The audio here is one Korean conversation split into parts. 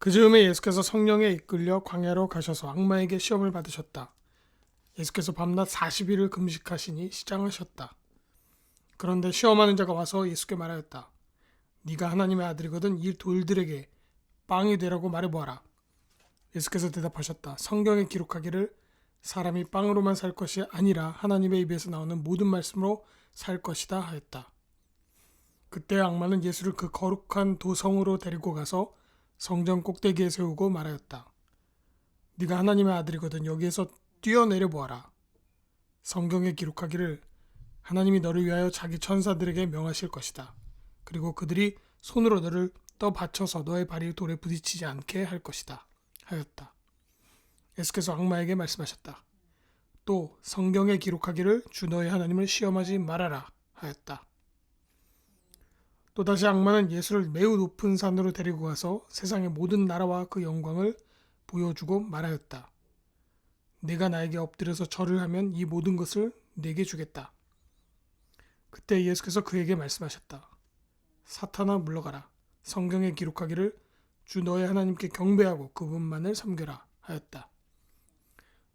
그 즈음에 예수께서 성령에 이끌려 광야로 가셔서 악마에게 시험을 받으셨다. 예수께서 밤낮 40일을 금식하시니 시장하셨다. 그런데 시험하는 자가 와서 예수께 말하였다. 네가 하나님의 아들이거든 이 돌들에게 빵이 되라고 말해보아라. 예수께서 대답하셨다. 성경에 기록하기를 사람이 빵으로만 살 것이 아니라 하나님의 입에서 나오는 모든 말씀으로 살 것이다 하였다. 그때 악마는 예수를 그 거룩한 도성으로 데리고 가서 성전 꼭대기에 세우고 말하였다. 네가 하나님의 아들이거든 여기에서 뛰어내려 보아라. 성경에 기록하기를 하나님이 너를 위하여 자기 천사들에게 명하실 것이다. 그리고 그들이 손으로 너를 떠받쳐서 너의 발이 돌에 부딪히지 않게 할 것이다 하였다. 예수께서 악마에게 말씀하셨다. 또 성경에 기록하기를 주 너의 하나님을 시험하지 말아라 하였다. 또다시 악마는 예수를 매우 높은 산으로 데리고 가서 세상의 모든 나라와 그 영광을 보여주고 말하였다. 네가 나에게 엎드려서 절을 하면 이 모든 것을 네게 주겠다. 그때 예수께서 그에게 말씀하셨다. 사탄아 물러가라. 성경에 기록하기를 주 너의 하나님께 경배하고 그분만을 섬겨라 하였다.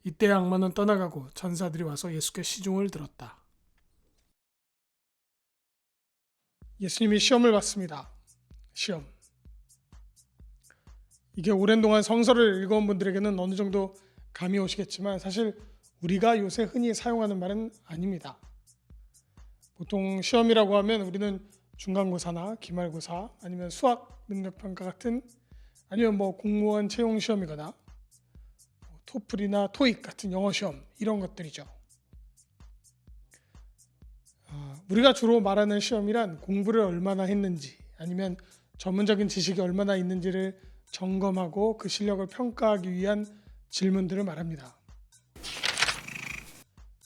이때 악마는 떠나가고 천사들이 와서 예수께 시중을 들었다. 예수님이 시험을 받습니다. 시험. 이게 오랜 동안 성서를 읽어온 분들에게는 어느 정도 감이 오시겠지만 사실 우리가 요새 흔히 사용하는 말은 아닙니다. 보통 시험이라고 하면 우리는 중간고사나 기말고사 아니면 수학 능력평가 같은 아니면 공무원 채용 시험이거나 토플이나 토익 같은 영어 시험 이런 것들이죠. 우리가 주로 말하는 시험이란 공부를 얼마나 했는지 아니면 전문적인 지식이 얼마나 있는지를 점검하고 그 실력을 평가하기 위한 질문들을 말합니다.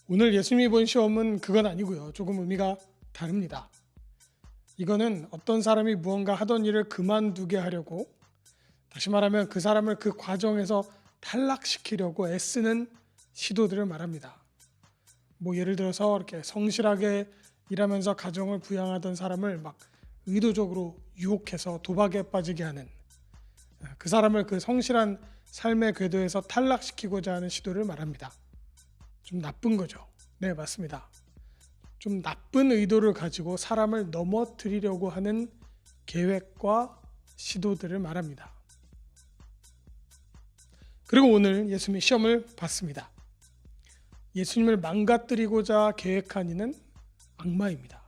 오늘 예수님이 본 시험은 그건 아니고요. 조금 의미가 다릅니다. 이거는 어떤 사람이 무언가 하던 일을 그만두게 하려고 다시 말하면 그 사람을 그 과정에서 탈락시키려고 애쓰는 시도들을 말합니다. 예를 들어서 이렇게 성실하게 일하면서 가정을 부양하던 사람을 막 의도적으로 유혹해서 도박에 빠지게 하는 그 사람을 그 성실한 삶의 궤도에서 탈락시키고자 하는 시도를 말합니다. 좀 나쁜 거죠. 네, 맞습니다. 좀 나쁜 의도를 가지고 사람을 넘어뜨리려고 하는 계획과 시도들을 말합니다. 그리고 오늘 예수님이 시험을 받습니다. 예수님을 망가뜨리고자 계획한 이는 악마입니다.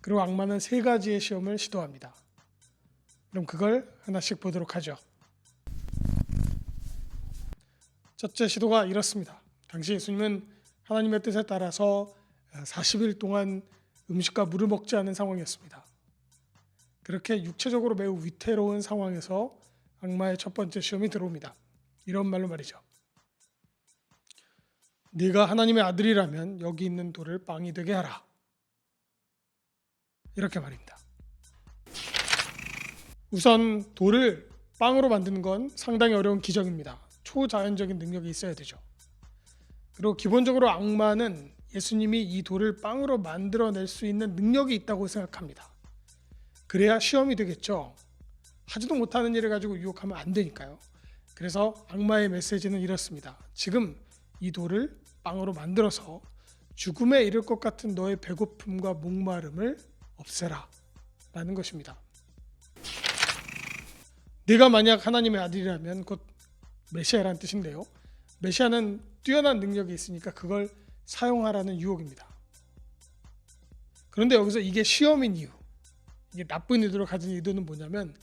그리고 악마는 3가지의 시험을 시도합니다. 그럼 그걸 하나씩 보도록 하죠. 첫째 시도가 이렇습니다. 당시 예수님은 하나님의 뜻에 따라서 40일 동안 음식과 물을 먹지 않은 상황이었습니다. 그렇게 육체적으로 매우 위태로운 상황에서 악마의 첫 번째 시험이 들어옵니다. 이런 말로 말이죠. 네가 하나님의 아들이라면 여기 있는 돌을 빵이 되게 하라. 이렇게 말입니다. 우선 돌을 빵으로 만드는 건 상당히 어려운 기적입니다. 초자연적인 능력이 있어야 되죠. 그리고 기본적으로 악마는 예수님이 이 돌을 빵으로 만들어낼 수 있는 능력이 있다고 생각합니다. 그래야 시험이 되겠죠. 하지도 못하는 일을 가지고 유혹하면 안 되니까요. 그래서 악마의 메시지는 이렇습니다. 지금 이 돌을 빵으로 만들어서 죽음에 이를 것 같은 너의 배고픔과 목마름을 없애라 라는 것입니다. 네가 만약 하나님의 아들이라면 곧 메시아라는 뜻인데요. 메시아는 뛰어난 능력이 있으니까 그걸 사용하라는 유혹입니다. 그런데 여기서 이게 시험인 이유, 이게 나쁜 의도를 가진 의도는 뭐냐면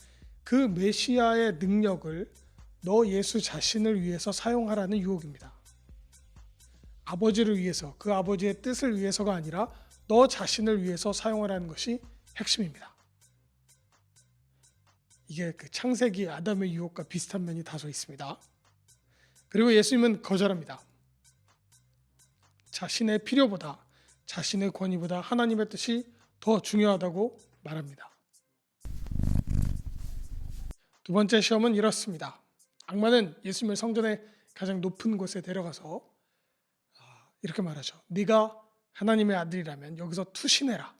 그 메시아의 능력을 너 예수 자신을 위해서 사용하라는 유혹입니다. 아버지를 위해서, 그 아버지의 뜻을 위해서가 아니라 너 자신을 위해서 사용하라는 것이 핵심입니다. 이게 그 창세기 아담의 유혹과 비슷한 면이 다소 있습니다. 그리고 예수님은 거절합니다. 자신의 필요보다, 자신의 권위보다 하나님의 뜻이 더 중요하다고 말합니다. 두 번째 시험은 이렇습니다. 악마는 예수님을 성전의 가장 높은 곳에 데려가서 이렇게 말하죠. 네가 하나님의 아들이라면 여기서 투신해라.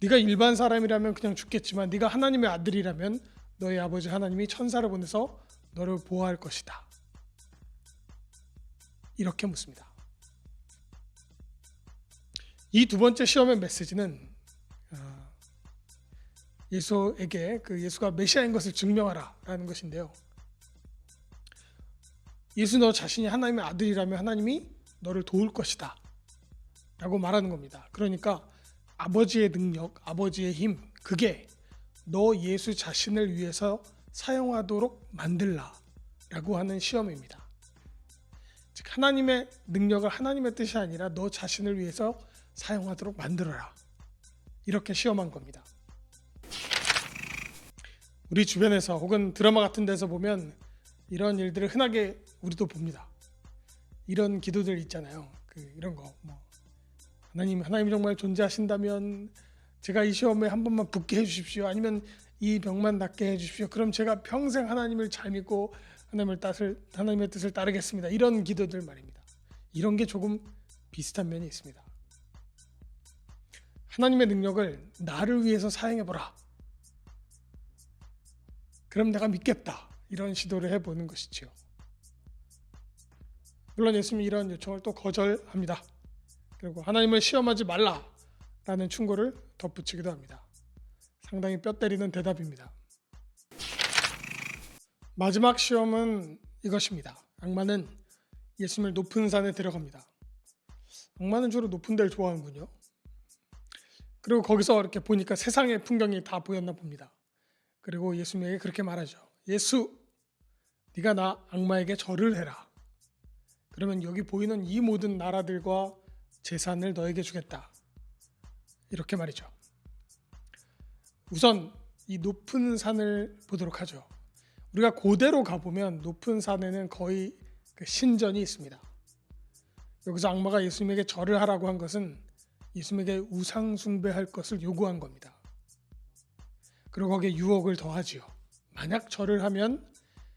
네가 일반 사람이라면 그냥 죽겠지만 네가 하나님의 아들이라면 너의 아버지 하나님이 천사를 보내서 너를 보호할 것이다. 이렇게 묻습니다. 이 두 번째 시험의 메시지는 예수에게 예수가 메시아인 것을 증명하라 라는 것인데요. 예수 너 자신이 하나님의 아들이라면 하나님이 너를 도울 것이다 라고 말하는 겁니다. 그러니까 아버지의 능력, 아버지의 힘, 그게 너 예수 자신을 위해서 사용하도록 만들라 라고 하는 시험입니다. 즉 하나님의 능력을 하나님의 뜻이 아니라 너 자신을 위해서 사용하도록 만들어라, 이렇게 시험한 겁니다. 우리 주변에서 혹은 드라마 같은 데서 보면 이런 일들을 흔하게 우리도 봅니다. 이런 기도들 있잖아요. 이런 거 하나님 정말 존재하신다면 제가 이 시험에 한 번만 붙게 해주십시오. 아니면 이 병만 낫게 해주십시오. 그럼 제가 평생 하나님을 잘 믿고 하나님의 뜻을 따르겠습니다. 이런 기도들 말입니다. 이런 게 조금 비슷한 면이 있습니다. 하나님의 능력을 나를 위해서 사용해보라. 그럼 내가 믿겠다. 이런 시도를 해보는 것이지요. 물론 예수님이 이런 요청을 또 거절합니다. 그리고 하나님을 시험하지 말라라는 충고를 덧붙이기도 합니다. 상당히 뼈 때리는 대답입니다. 마지막 시험은 이것입니다. 악마는 예수님을 높은 산에 데려갑니다. 악마는 주로 높은 데를 좋아하는군요. 그리고 거기서 이렇게 보니까 세상의 풍경이 다 보였나 봅니다. 그리고 예수님에게 그렇게 말하죠. 예수, 네가 나 악마에게 절을 해라. 그러면 여기 보이는 이 모든 나라들과 재산을 너에게 주겠다. 이렇게 말이죠. 우선 이 높은 산을 보도록 하죠. 우리가 고대로 가보면 높은 산에는 거의 신전이 있습니다. 여기서 악마가 예수님에게 절을 하라고 한 것은 예수님에게 우상 숭배할 것을 요구한 겁니다. 그리고 거기에 유혹을 더하지요. 만약 절을 하면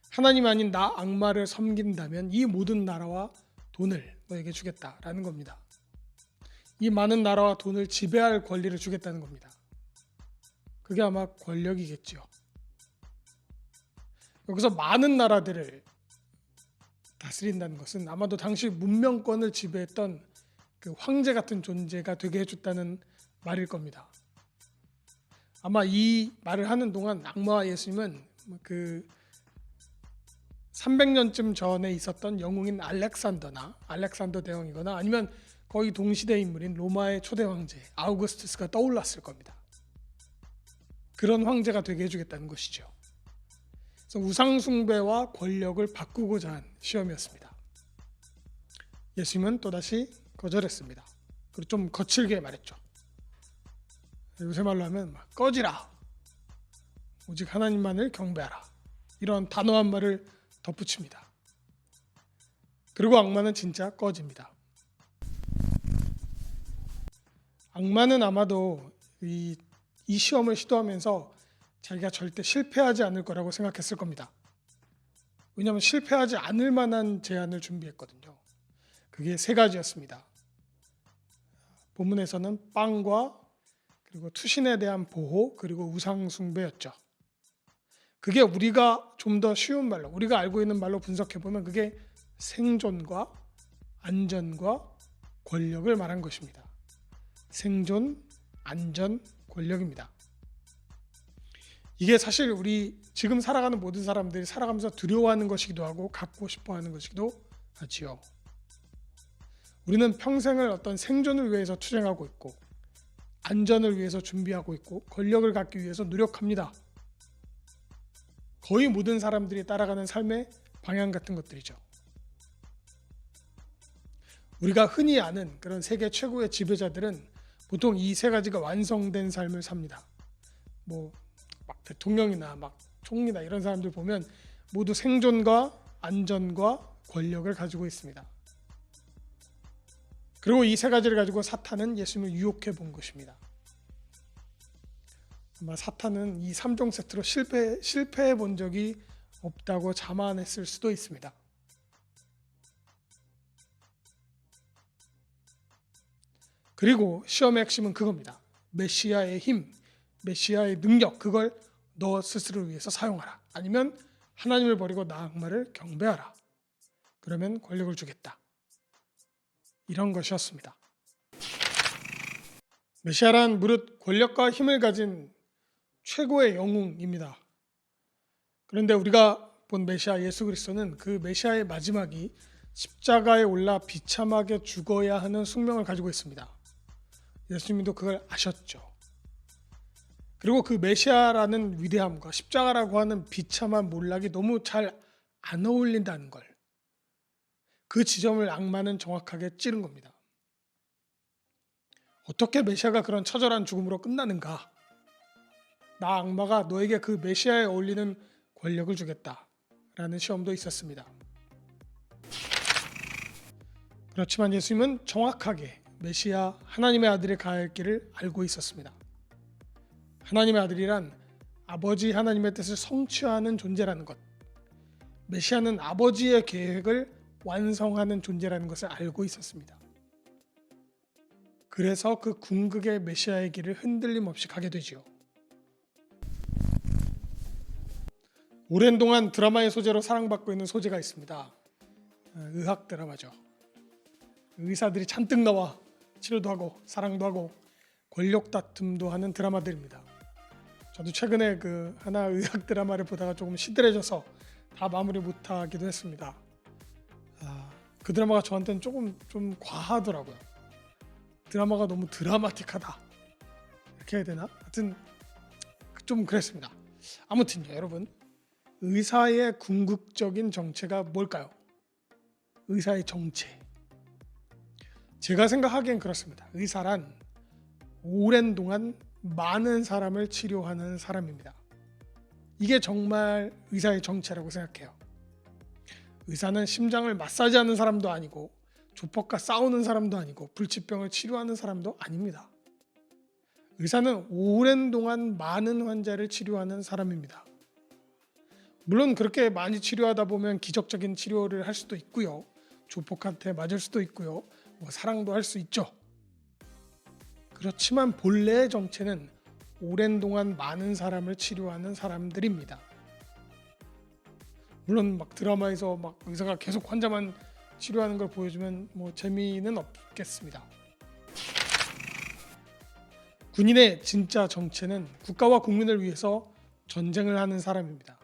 하나님 아닌 나 악마를 섬긴다면 이 모든 나라와 돈을 너에게 주겠다라는 겁니다. 이 많은 나라와 돈을 지배할 권리를 주겠다는 겁니다. 그게 아마 권력이겠죠. 여기서 많은 나라들을 다스린다는 것은 아마도 당시 문명권을 지배했던 황제 같은 존재가 되게 해줬다는 말일 겁니다. 아마 이 말을 하는 동안 악마와 예수님은 300년쯤 전에 있었던 영웅인 알렉산더 대왕이거나 아니면 거의 동시대 인물인 로마의 초대 황제 아우구스투스가 떠올랐을 겁니다. 그런 황제가 되게 해주겠다는 것이죠. 그래서 우상 숭배와 권력을 바꾸고자 한 시험이었습니다. 예수님은 또다시 거절했습니다. 그리고 좀 거칠게 말했죠. 요새 말로 하면 꺼지라. 오직 하나님만을 경배하라. 이런 단호한 말을 덧붙입니다. 그리고 악마는 진짜 꺼집니다. 악마는 아마도 이 시험을 시도하면서 자기가 절대 실패하지 않을 거라고 생각했을 겁니다. 왜냐하면 실패하지 않을 만한 제안을 준비했거든요. 그게 3가지였습니다. 본문에서는 빵과 그리고 투신에 대한 보호, 그리고 우상 숭배였죠. 그게 우리가 좀 더 쉬운 말로, 우리가 알고 있는 말로 분석해보면 그게 생존과 안전과 권력을 말한 것입니다. 생존, 안전, 권력입니다. 이게 사실 우리 지금 살아가는 모든 사람들이 살아가면서 두려워하는 것이기도 하고 갖고 싶어하는 것이기도 하지요. 우리는 평생을 어떤 생존을 위해서 투쟁하고 있고 안전을 위해서 준비하고 있고 권력을 갖기 위해서 노력합니다. 거의 모든 사람들이 따라가는 삶의 방향 같은 것들이죠. 우리가 흔히 아는 그런 세계 최고의 지배자들은 보통 이 3가지가 완성된 삶을 삽니다. 막 대통령이나 막 총리나 이런 사람들 보면 모두 생존과 안전과 권력을 가지고 있습니다. 그리고 이 3가지를 가지고 사탄은 예수님을 유혹해 본 것입니다. 아마 사탄은 이 3종 세트로 실패해 본 적이 없다고 자만했을 수도 있습니다. 그리고 시험의 핵심은 그겁니다. 메시아의 힘, 메시아의 능력, 그걸 너 스스로를 위해서 사용하라. 아니면 하나님을 버리고 나 악마를 경배하라. 그러면 권력을 주겠다. 이런 것이었습니다. 메시아란 무릇 권력과 힘을 가진 최고의 영웅입니다. 그런데 우리가 본 메시아 예수 그리스도는 그 메시아의 마지막이 십자가에 올라 비참하게 죽어야 하는 숙명을 가지고 있습니다. 예수님도 그걸 아셨죠. 그리고 그 메시아라는 위대함과 십자가라고 하는 비참한 몰락이 너무 잘 안 어울린다는 걸, 그 지점을 악마는 정확하게 찌른 겁니다. 어떻게 메시아가 그런 처절한 죽음으로 끝나는가? 나 악마가 너에게 그 메시아에 어울리는 권력을 주겠다라는 시험도 있었습니다. 그렇지만 예수님은 정확하게 메시아 하나님의 아들이 가야 할 길을 알고 있었습니다. 하나님의 아들이란 아버지 하나님의 뜻을 성취하는 존재라는 것, 메시아는 아버지의 계획을 완성하는 존재라는 것을 알고 있었습니다. 그래서 그 궁극의 메시아의 길을 흔들림 없이 가게 되지요. 오랜 동안 드라마의 소재로 사랑받고 있는 소재가 있습니다. 의학 드라마죠. 의사들이 잔뜩 나와 치료도 하고 사랑도 하고 권력 다툼도 하는 드라마들입니다. 저도 최근에 그 하나 의학 드라마를 보다가 조금 시들해져서 다 마무리 못하기도 했습니다. 그 드라마가 저한테는 조금 좀 과하더라고요. 드라마가 너무 드라마틱하다 이렇게 해야 되나? 하여튼 좀 그랬습니다. 아무튼요, 여러분, 의사의 궁극적인 정체가 뭘까요? 의사의 정체, 제가 생각하기엔 그렇습니다. 의사란 오랜 동안 많은 사람을 치료하는 사람입니다. 이게 정말 의사의 정체라고 생각해요. 의사는 심장을 마사지하는 사람도 아니고 조폭과 싸우는 사람도 아니고 불치병을 치료하는 사람도 아닙니다. 의사는 오랜 동안 많은 환자를 치료하는 사람입니다. 물론 그렇게 많이 치료하다 보면 기적적인 치료를 할 수도 있고요. 조폭한테 맞을 수도 있고요. 사랑도 할 수 있죠. 그렇지만 본래의 정체는 오랜 동안 많은 사람을 치료하는 사람들입니다. 물론 막 드라마에서 막 의사가 계속 환자만 치료하는 걸 보여주면 재미는 없겠습니다. 군인의 진짜 정체는 국가와 국민을 위해서 전쟁을 하는 사람입니다.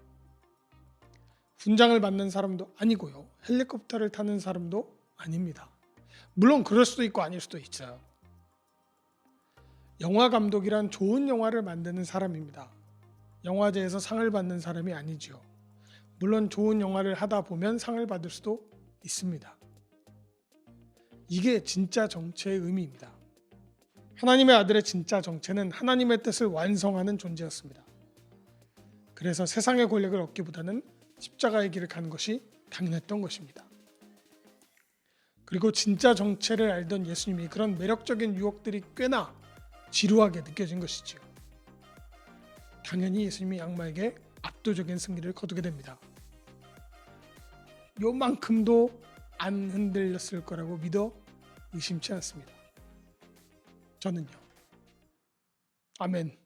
훈장을 받는 사람도 아니고요. 헬리콥터를 타는 사람도 아닙니다. 물론 그럴 수도 있고 아닐 수도 있어요. 영화 감독이란 좋은 영화를 만드는 사람입니다. 영화제에서 상을 받는 사람이 아니지요. 물론 좋은 영화를 하다 보면 상을 받을 수도 있습니다. 이게 진짜 정체의 의미입니다. 하나님의 아들의 진짜 정체는 하나님의 뜻을 완성하는 존재였습니다. 그래서 세상의 권력을 얻기보다는 십자가의 길을 가는 것이 당연했던 것입니다. 그리고 진짜 정체를 알던 예수님이 그런 매력적인 유혹들이 꽤나 지루하게 느껴진 것이지요. 당연히 예수님이 악마에게 압도적인 승리를 거두게 됩니다. 요만큼도 안 흔들렸을 거라고 믿어 의심치 않습니다. 저는요. 아멘.